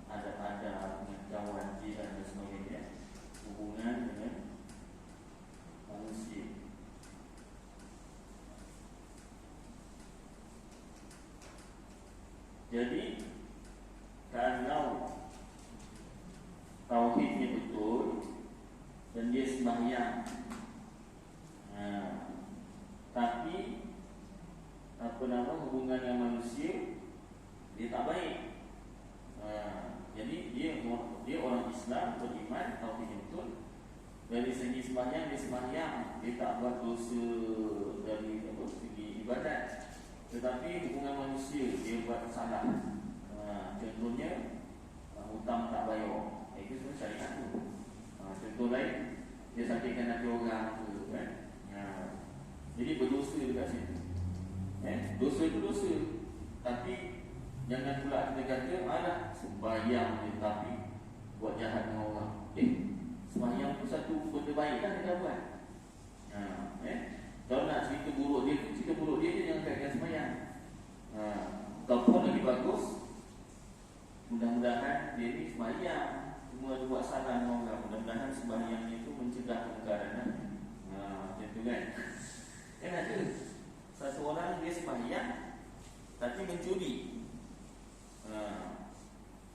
Ada dengan kawan, jiran dan sebagainya. Hubungan dengan manusia. Jadi kalau tauhidnya betul dan dia sembahyang, tapi hubungan dengan manusia dia tak baik. Jadi dia orang Islam, beriman, tauhidnya betul. Dari segi sembahyang dia sembahyang, dia tak buat dosa dari segi ibadat. Tetapi hubungan manusia dia buat salah. Contohnya hutang tak bayar. Itu semua syariat tu. Contoh lain, dia sakitkan hati orang tu kan. Jadi berdosa dekat situ. Dosa itu dosa. Tapi jangan pula kita kata sembahyang je tapi buat jahat dengan orang. Sembahyang tu satu benda baik kan kita buat. Kalau nak cerita buruk dia tu, cerita buruk dia jangan kaitkan sembahyang. Ataupun lagi bagus, mudah-mudahan dia ni sembahyang, cuma dia buat salah dengan orang. Mudah-mudahan sembahyang itu mencegah kemungkaran. Macam tu kan. Kan ada satu orang dia sembahyang tapi mencuri.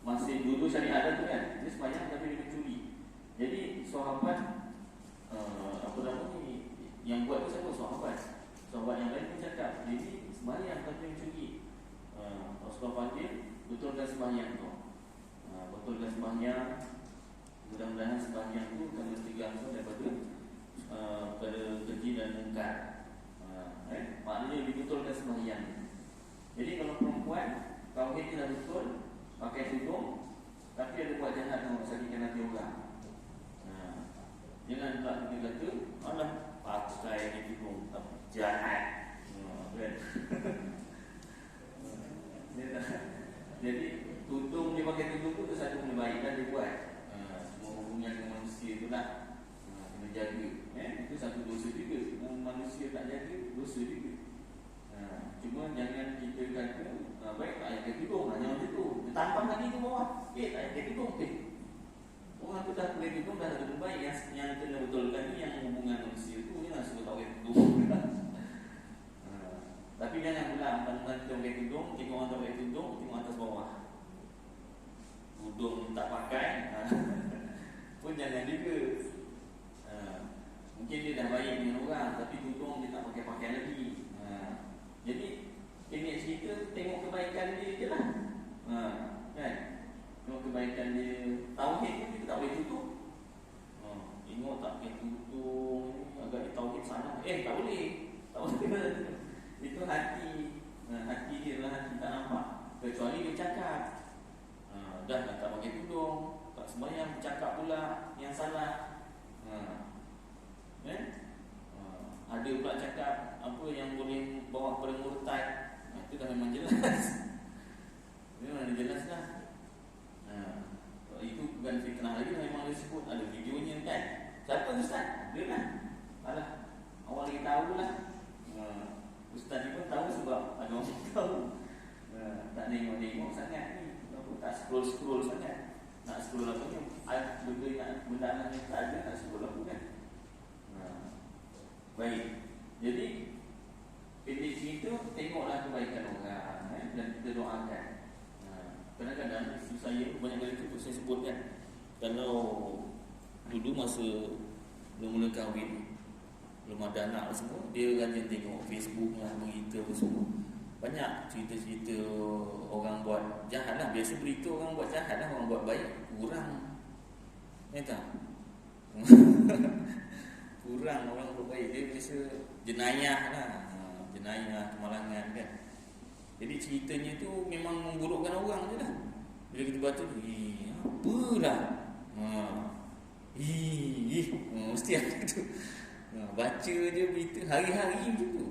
Masih dulu syariat tu kan, dia sembahyang tapi dia mencuri. Jadi sahabat yang buat tu siapa? Sahabat yang lain pun cakap, jadi sembahyang tapi mencuri. Rasulullah panggil, betulkan sembahyang tu. Betulkan sembahyang. Mudah-mudahan sembahyang tu akan mencegah tu daripada keji dan mungkar. Maknanya dibetulkan sembahyang. Jadi kalau perempuan tauhidnya dah betul, pakai tudung, tapi ada buat jahat dengan sakitkan hati orang. Jangan pula kita kata, pakai tudung tapi jahat. Kan? Jadi tudung, dia pakai tudung tu satu benda baik kan dia buat. Semua hubungan dengan manusia tu lah kena jaga. Itu satu dosa juga. Manusia tak jaga, dosa juga. Cuma jangan kita kata baik tak payah pakai tudung, jangan macam tu. Dia tampang lagi ke bawah, tak payah pakai tudung. Orang tu dah pakai tudung, dah ada benda baik. Yang kena betulkan ni yang hubungan manusia tu, ni lah suruh tak pakai tudung. Tapi jangan pula mentang-mentang kita pakai tudung, tengok orang tak pakai tudung, tengok atas bawah. Tudung tak pakai pun jangan juga. Mungkin dia dah baik dengan orang, tapi tudung dia tak pakai lagi. Jadi pendek cerita, tengok kebaikan dia je lah. Kan? Tengok kebaikan dia. Tauhid pun kita tak boleh tutup. Tengok tak pakai tudung, agak tauhid sana. Tak boleh. Tak boleh. Itu hati. Hati dia adalah hati tak nampak. Kecuali dia cakap. Dah tak pakai tudung, tak sembahyang, cakap pula yang salah. Ada pula cakap apa yang boleh bawa kepada murtad. Itu dah memang jelas. Memang jelas lah. Itu bukan fitnah lagi, memang dia sebut ada videonya kan. Siapa ustaz? Dia lah. Awak lagi tahu lah. Ustaz ni pun tahu sebab ada orang tahu. Tak tengok-tengok sangat ni. Tak scroll-scroll sangat. Nak scroll apa ni? Benda yang tak ada, nak scroll apa kan? Baik. Jadi pendek cerita, tengoklah kebaikan orang dan kita doakan. Kadang-kadang isteri saya banyak kali tu saya sebutkan, kalau dulu masa mula-mula kahwin, belum ada anak semua, dia rajin tengok Facebook lah, berita semua. banyak cerita-cerita orang buat jahat lah. Biasa berita orang buat jahat lah, orang buat baik kurang. Ya tak? Kurang orang buat baik. Dia biasa jenayah lah, jenayah, kemalangan kan. Jadi ceritanya tu memang memburukkan orang je lah. Bila kita baca tu, apalah, mesti ada tu. Baca je berita hari-hari macam tu.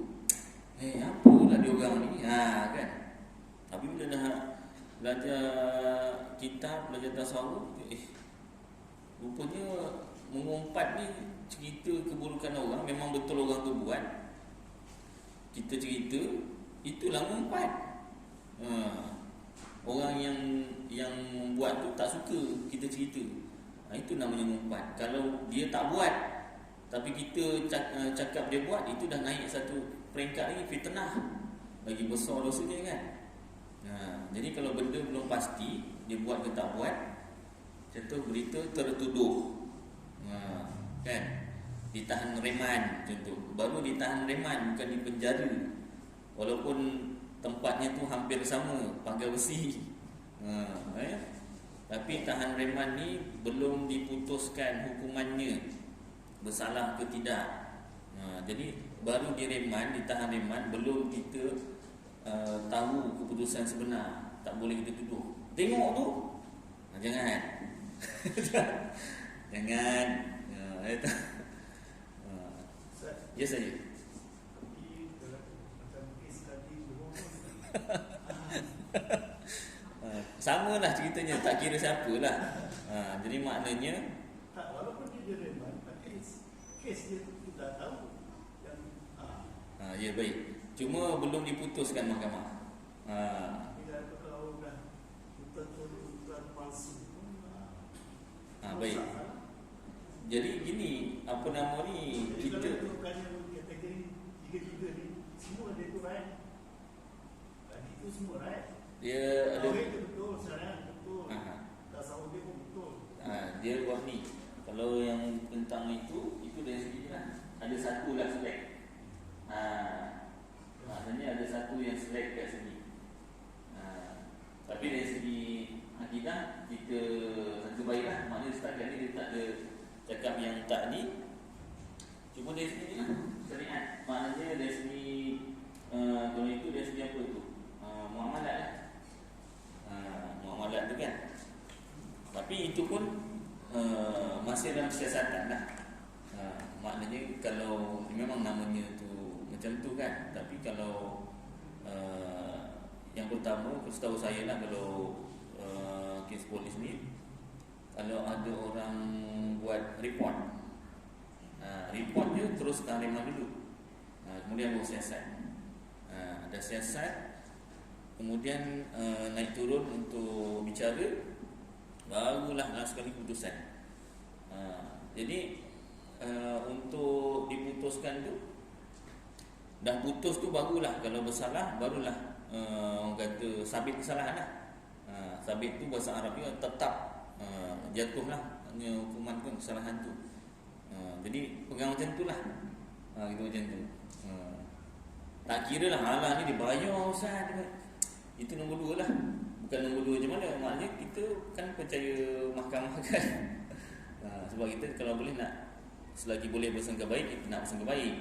Apalah dia orang ni, kan. Tapi bila dah belajar kitab, belajar tasawuf, rupanya mengumpat ni cerita keburukan orang. Memang betul orang tu buat, kita cerita, itulah mengumpat. Orang yang buat tu tak suka kita cerita, itu namanya mengumpat. Kalau dia tak buat tapi kita cakap dia buat, itu dah naik satu peringkat lagi, fitnah, lagi besar dosanya kan. Jadi kalau benda belum pasti dia buat ke tak buat, contoh berita tertuduh, kan, ditahan reman contoh, baru ditahan reman, bukan di penjara, walaupun tempatnya tu hampir sama, pagar besi, tapi tahan reman ni belum diputuskan hukumannya bersalah ke tidak. Jadi baru direman, ditahan reman, belum kita tahu keputusan sebenar, tak boleh kita tuduh. Tengok tu, jangan. Jangan. Ya saja. Sama lah ceritanya, tak kira siapa lah. Jadi maknanya tak, walaupun dia direman, kes dia kita tahu yang ya baik. Cuma belum diputuskan mahkamah. bila kalau dah betul-betul palsu, Baik. Jadi gini, apa nama ni, jadi kita kalau bukannya kategori tiga-tiga ni, semua dia tu right. Tadi tu semua right. dia ada Tauhid tu betul, syariat betul, tasawuf dia pun betul. dia buat ni. Kalau yang tentang itu dari segi lah. Ada satu lah select. Maksudnya ada satu yang select kat sini. Tapi dari segi akidah kita satu baik lah. Maknanya setakat ni dia tak ada cakap yang tak ni. Cuma dari segi ni lah syariat. Maknanya dari segi kalau itu dari segi apa tu? Muamalat lah. Muamalat tu kan. Tapi itu pun masih dalam siasatan lah. Maknanya kalau memang namanya tu macam tu kan. Tapi kalau yang pertama, setahu saya lah, kalau kes polis ni, kalau ada orang buat report, report je terus reman dulu, kemudian baru siasat. Ada siasat, kemudian naik turun untuk bicara, barulah last sekali keputusan. Jadi untuk diputuskan tu, dah putus tu barulah, kalau bersalah barulah orang kata sabit kesalahan lah. Sabit tu bahasa Arab dia tetap jatuhlah hukuman tu, kesalahan tu. Jadi pegang macam tu lah, gitu macam tu. Tak kira lah, alah ni dibayar Ustaz, itu nombor dua lah. Bukan nombor dua macam mana, maknanya kita kan percaya mahkamah kan. Sebab kita kalau boleh nak, selagi boleh bersangka baik, kita nak bersangka baik.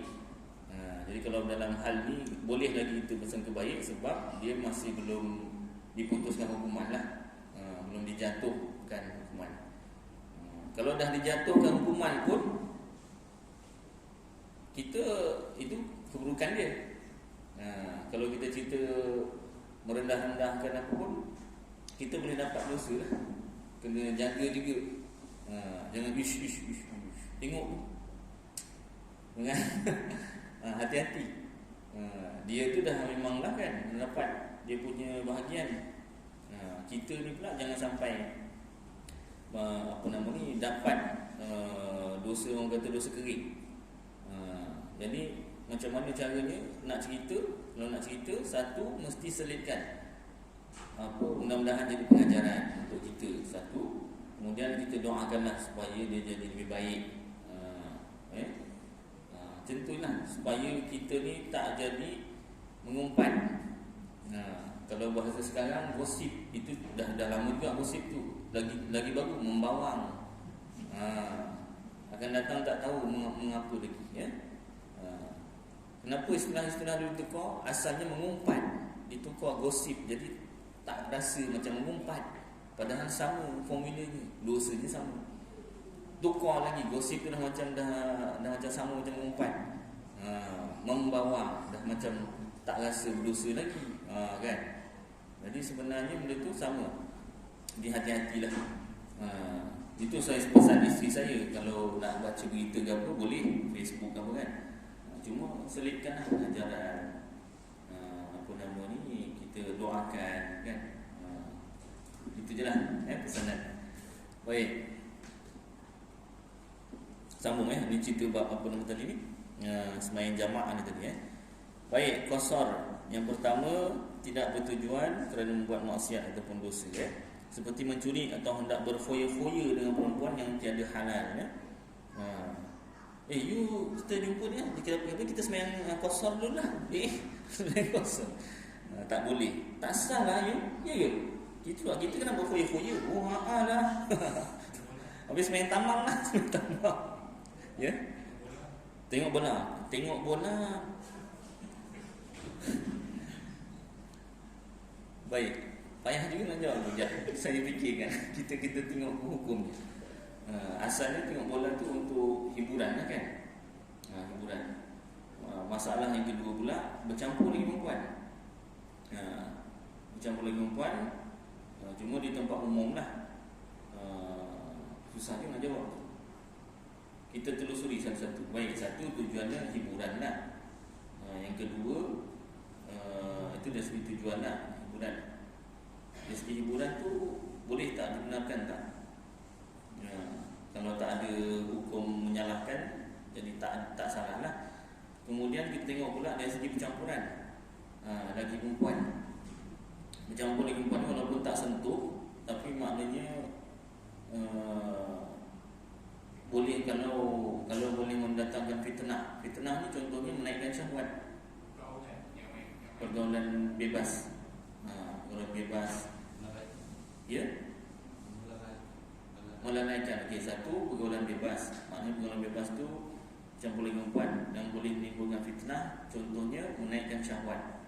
Jadi kalau dalam hal ni boleh lagi kita bersangka baik, sebab dia masih belum diputuskan hukuman lah, belum dijatuhkan hukuman. Kalau dah dijatuhkan hukuman pun, kita itu keburukan dia. Kalau kita cerita merendah-rendahkan apa pun, kita boleh dapat dosa lah. Kena jaga juga. Jangan ish. Tengok tu, jangan. Hati-hati. Dia tu dah memang lah kan dapat dia punya bahagian. Kita ni pula jangan sampai dapat dosa, orang kata dosa kering. Jadi macam mana caranya nak cerita? Kalau nak cerita, satu mesti selitkan mudah-mudahan jadi pengajaran untuk kita. Satu, kemudian kita doakanlah supaya dia jadi lebih baik. Macam itulah, supaya kita ni tak jadi mengumpat. Kalau bahasa sekarang gosip itu dah lama juga gosip tu. Lagi baru membawang. Akan datang tak tahu mengapa lagi ya. Kenapa istilah-istilah dulu tukar? Asalnya mengumpat. Ditukar gosip jadi tak rasa macam mengumpat. Padahal sama formulanya, dosanya sama. Tukar lagi gosip tu dah macam sama macam mengumpat. Membawa dah macam tak rasa berdosa lagi. Kan? Jadi sebenarnya benda tu sama. Jadi hati-hatilah. Itu saya pesan isteri saya, kalau nak baca berita ke apa boleh Facebook apa kan. Cuma selipkanlah ajaran apa nama ni, kita doakan kan. Itu je lah pesanan. Baik. Sambung ni cerita bab apa nama tadi ni, sembahyang jamaah ni tadi Baik, qasar. Yang pertama, tidak bertujuan kerana membuat maksiat ataupun dosa seperti mencuri atau hendak berfoya-foya dengan perempuan yang tiada halal you kita jumpa ni kita sembahyang qasar dulu lah. Sembahyang qasar tak boleh, tak sah lah you. Kita kena berfoya-foya. Lah. Habis sembahyang tamam lah. Sembahyang tamam Tengok bola. Baik, payah juga nak jawab sekejap. Saya fikirkan kita tengok hukum ni. Asalnya tengok bola tu untuk hiburan lah kan. Hiburan. Masalah yang kedua pula, bercampur lagi perempuan. Bercampur lagi perempuan, cuma di tempat umum lah. Susah juga nak jawab. Kita telusuri satu-satu. Baik, satu tujuannya hiburan lah. Yang kedua, itu dari segi tujuan lah, hiburan. Dari segi hiburan tu boleh tak dibenarkan tak? Kalau tak ada hukum menyalahkan, jadi tak salah lah. Kemudian kita tengok pula dari segi percampuran, lagi perempuan. Bercampur lagi perempuan walaupun tak sentuh, tapi maknanya boleh kalau boleh mendatangkan fitnah. Fitnah ni contohnya menaikkan syahwat. Pergaulan bebas. Pergaulan bebas. Melalaikan. Satu pergaulan bebas. Maknanya pergaulan bebas tu campur lagi perempuan dan boleh menimbulkan fitnah. Contohnya menaikkan syahwat.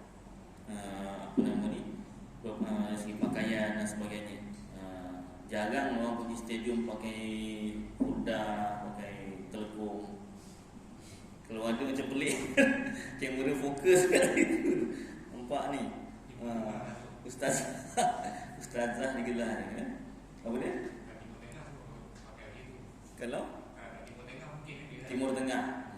Apa nama ni? Dari segi pakaian dan sebagainya. Jarang orang pergi stadium pakai kuda, pakai telekung. Kalau ada macam pelik. Kamera fokus kat situ. Nampak ni. Ustazah digelar ni Apa dia? Kalau Timur Tengah.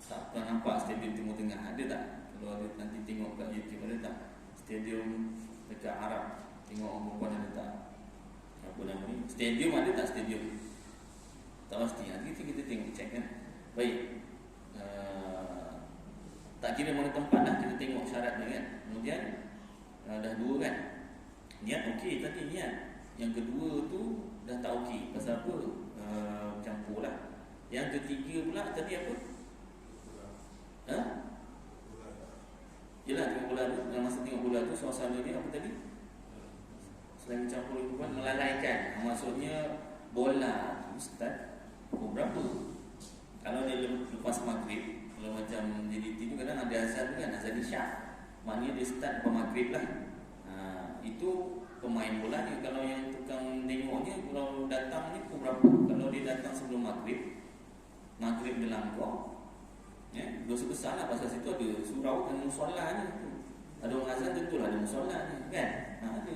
Tak pernah nampak stadium Timur Tengah. Ada tak? Kalau ada nanti tengok kat YouTube ada tak? Stadium dekat Arab. Tengok orang perempuan ada tak? Apa nama ni? Stadium ada tak stadium? Tak pasti. Nanti kita tengok, check kan. Baik. Tak kira mana tempat lah, kita tengok syaratnya kan. Kemudian dah dua kan. Niat okey tadi niat. Yang kedua tu dah tak okey. Pasal apa? Campur lah. Yang ketiga pula tadi apa? Yelah, tengok bola tu. Dalam masa tengok bola tu, suasana dia apa tadi? Selain campur lingkungan, melalaikan. Maksudnya bola tu start pukul berapa? Kalau dia lepas maghrib, kalau macam JDT tu kadang ada azan tu kan, azan isyak. Maknanya dia start lepas maghrib lah. Itu pemain bola ni. Kalau yang tukang tengoknya, kalau datang ni pukul berapa? Kalau dia datang sebelum maghrib dia langkau, dosa besar lah. Pasal situ ada surau dan musola ni. Ada orang azan tentulah ada musola ni kan. Ada.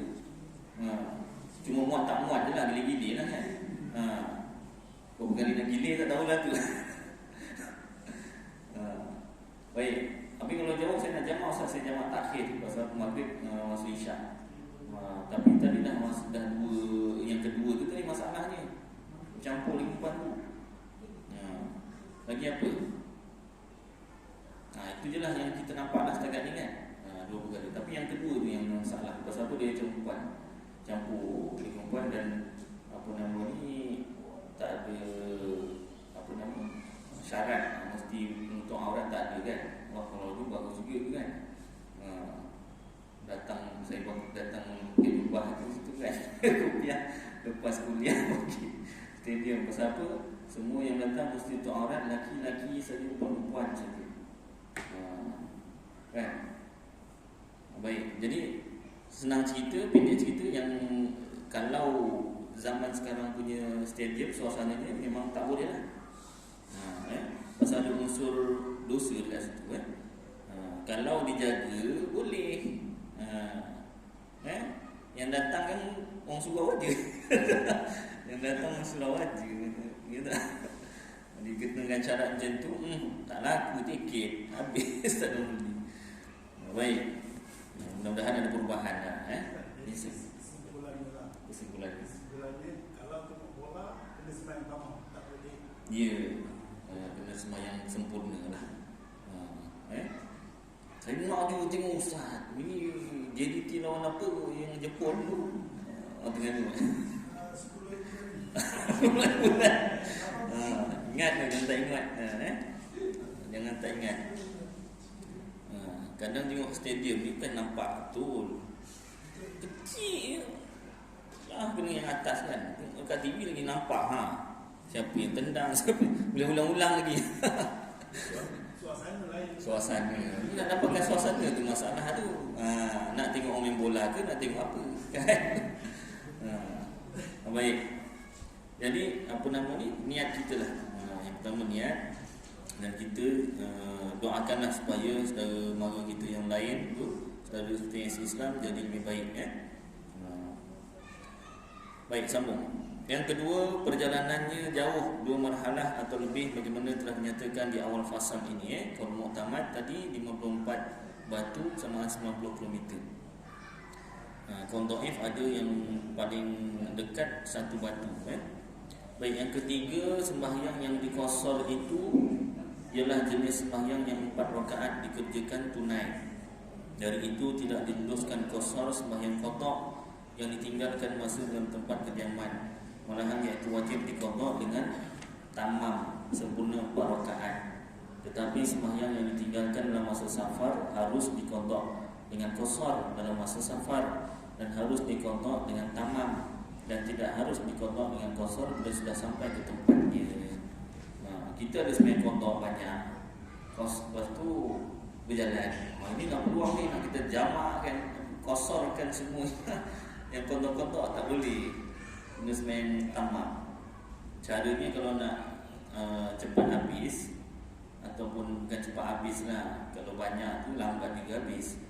Cuma muat tak muat je lah, gili-gili lah kan. Berapa kali nak gili tak tahulah tu. Baik. Tapi kalau jauh saya nak jamak, saya jamak takhir pasal maghrib masuk isyak. Tapi tadi dah dua. Yang kedua tu tadi masalahnya campur lingkupan tu. Lagi apa? Itu je lah yang kita nampak lah setakat ni kan. Dua perkara. Tapi yang kedua tu yang masalah. Pasal apa dia campur lingkupan dan apa nama ni, tak ada apa nama syarat mesti untuk aurat tak ada kan. Wah, kalau tu bagus juga tu kan. Dah saya waktu datang ke Jubah itu kan kuliah, lepas kuliah pergi stadium. Pasal apa? Semua yang datang mesti tu orang laki-laki saja, perempuan saja. Kan? Baik, jadi senang cerita, pendek cerita yang kalau zaman sekarang punya stadium suasananya memang tak boleh lah. Pasal ada unsur dosa dekat situ kan. Kalau dijaga boleh. Yang datang kan orang surau aja. Yang datang orang surau aja. Ya tak? Dikenakan syarat macam tu, tak laku tiket, habis tak ada beli. Baik. Mudah-mudahan ada perubahan dah. Kesimpulannya kalau tengok bola kena sembahyang tamam, tak boleh. Ya, kena sembahyang sempurna lah. Saya nak juga tengok Ustaz. Ini JDT lawan apa yang Jepun tu? Tengah tu. 10 bulan. Ingat ke? Jangan tak ingat. Jangan tak ingat. Kadang tengok stadium ni kan nampak betul kecil lah, kena yang atas kan. Kat TV lagi nampak siapa yang tendang, siapa boleh ulang-ulang lagi. Suasana lain. Suasana nak dapatkan suasana tu masalah tu. Nak tengok orang main bola ke nak tengok apa kan. Baik. Jadi apa nama ni, niat kita lah. Yang pertama niat, dan kita doakanlah supaya saudara mara kita yang lain tu, saudara kita yang Islam jadi lebih baik Baik, sambung. Yang kedua, perjalanannya jauh, 2 marhalah atau lebih, bagaimana telah dinyatakan di awal fasal ini. Qaul Mu'tamad tadi 54 batu sama 90 km. Qaul Dhaif ada yang paling dekat 1 batu Baik, yang ketiga, sembahyang yang dikosor itu ialah jenis sembahyang yang 4 rakaat dikerjakan tunai. Dari itu tidak diluruskan kosor sembahyang qada yang ditinggalkan masa dalam tempat kediaman. Malahan iaitu wajib diqada dengan tamam sempurna 4 rakaat. Tetapi sembahyang yang ditinggalkan dalam masa safar harus diqada dengan kosor dalam masa safar, dan harus diqada dengan tamam, dan tidak harus diqada dengan kosor bila sudah sampai ke tempatnya. Kita ada sembahyang qada banyak, lepas tu berjalan. Ini nak peluang ni nak kita jamakkan, kosorkan semua. Yang qada-qada tak boleh, kena sembahyang tamam. Caranya kalau nak cepat habis, ataupun bukan cepat habis lah, kalau banyak tu lambat juga habis.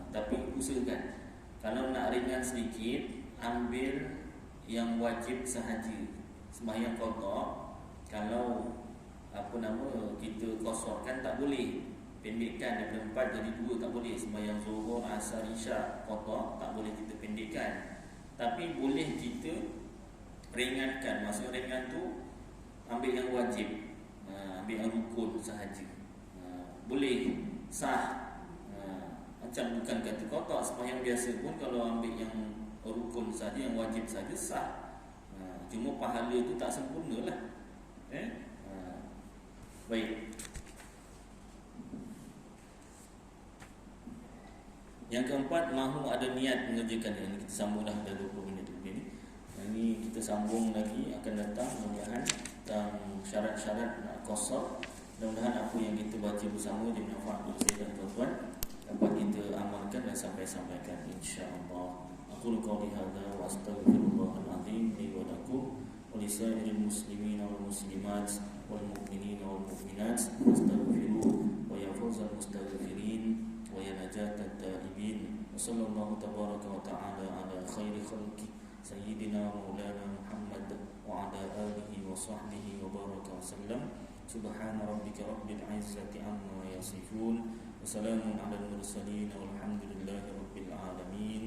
Tapi usahakan kalau nak ringan sedikit, ambil yang wajib sahaja. Sembahyang qada kalau kita kosorkan tak boleh, pendekkan daripada 4 jadi 2 tak boleh. Sembahyang zuhur, asar, isyak, qada tak boleh kita pendekkan. Tapi boleh kita ringankan. Maksud ringan tu ambil yang wajib, ambil yang rukun sahaja. Boleh sah. Macam bukan kata qada, sembahyang biasa pun kalau ambil yang rukun saja, yang wajib saja sah. Cuma pahala tu tak sempurna lah. Baik. Yang keempat, mahu ada niat mengerjakan ini. Kita sambung dah 20 minit lebih ni. Ini kita sambung lagi akan datang, mudah-mudahan tentang syarat-syarat nak qasar. Mudah-mudahan apa yang kita baca bersama jadi manfaat untuk saya dan tuan-tuan, dapat kita amalkan dan sampaikan insya-Allah. Aku qouli hadza wa astaghfirullahal azim li wa lakum wa lisa'iril muslimin wal muslimat wal mu'minin wal mu'minat, astaghfiruhu wa ya fawzal mustaghfirin wa ya najatat taibin. Wa sallallahu tabaraka wa ta'ala ala khairi khalqi sayyidina maulana Muhammad wa ala alihi wa sahbihi wa baraka wa sallam. Subhana rabbika rabbil izzati amma yasifun wa salamun ala al mursalin walhamdulillahi rabbil alamin.